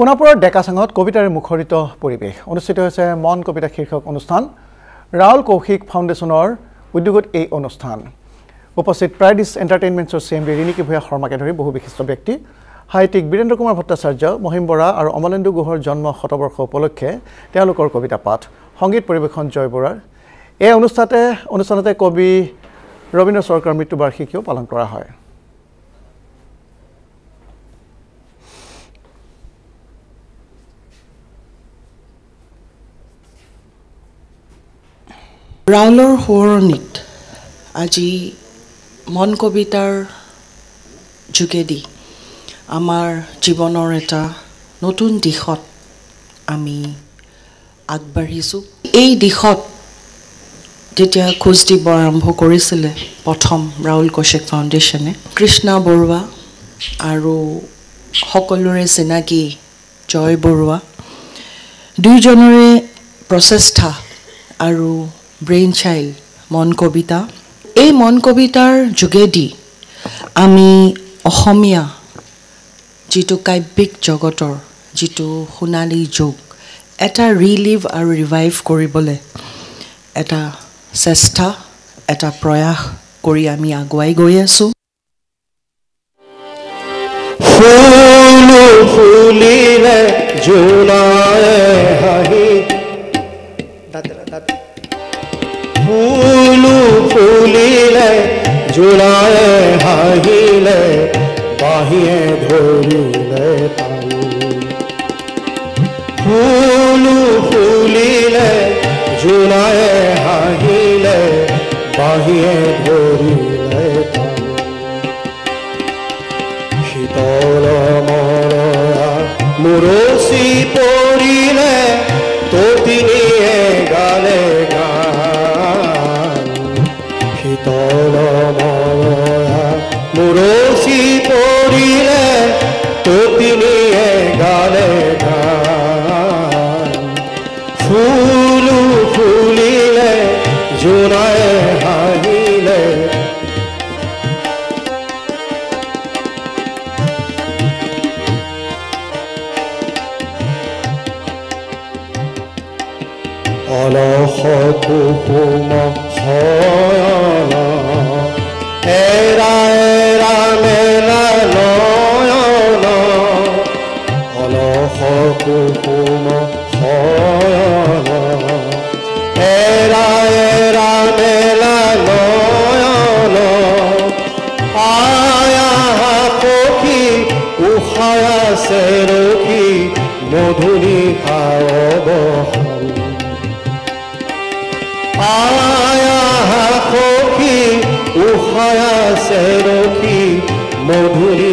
সোণাপুৰৰ ডেকাচাঙত কবিতাৰে মুখৰিত পৰিৱেশ অনুষ্ঠিত হৈছে মন কবিতা শীৰ্ষক অনুষ্ঠান ৰাহুল কৌশিক ফাউণ্ডেশ্যনৰ উদ্যোগত এই অনুষ্ঠান উপস্থিত প্ৰাইডিছ এণ্টাৰটেইনমেণ্টছৰ CMD ৰিণিকী ভূঞা শৰ্মাকে ধৰি বহু বিশিষ্ট ব্যক্তি সাহিত্যিক বীৰেন্দ্ৰ কুমাৰ ভট্টাচাৰ্য মহিম বৰা আৰু অমলেন্দু গুহৰ জন্ম শতবৰ্ষ উপলক্ষে তেওঁলোকৰ কবিতা পাঠ সংগীত পৰিৱেশন জয় বৰাৰ এই অনুষ্ঠানতে কবি ৰবীন্দ্ৰ চৰকাৰ মৃত্যুবাৰ্ষিকীও পালন কৰা হয় ৰাউলৰ সোঁৱৰণিত আজি মন কবিতাৰ যোগেদি আমাৰ জীৱনৰ এটা নতুন দিশত আমি আগবাঢ়িছোঁ এই দিশত যেতিয়া খোজ দিব আৰম্ভ কৰিছিলে প্ৰথম ৰাহুল কৌশিক ফাউণ্ডেশ্যনে কৃষ্ণা বৰুৱা আৰু সকলোৰে চিনাকি জয় বৰুৱা দুইজনৰে প্ৰচেষ্টা আৰু ব্ৰেইন চাইল্ড মন কবিতা এই মন কবিতাৰ যোগেদি আমি অসমীয়া যিটো কাব্যিক জগতৰ যিটো সোণালী যুগ এটা ৰিলিভ আৰু ৰিভাইভ কৰিবলৈ এটা চেষ্টা এটা প্ৰয়াস কৰি আমি আগুৱাই গৈ আছোঁ ফুলিলে জোনায়ে হাঁহি ফুলিলে জোনায়ে হাঁহিলে বাহিয়ে ধৰিলে তাই ফুলিলে জোনায়ে হাঁহিলে বাহিয়ে ধৰিলে তাই শীতল মৰয়া মুৰচি পৰিলে ততিনিয়ে গালে গান শীতল মৰয়া মুৰচি পৰিলে ততিনিয়ে গালে গান ফুলিলে জোনায়ে হাঁহিলে অলস কুসুম শয়ন এৰা এৰা মেলা নয়ন অলস কুসুম শয়ন এৰা এৰা মেলা নয়ন আয়া পক্ষী উষায় আছে ৰখি মধুৰী খাৱবহান আয়া সখী উষায় আছে ৰখি মধুৰী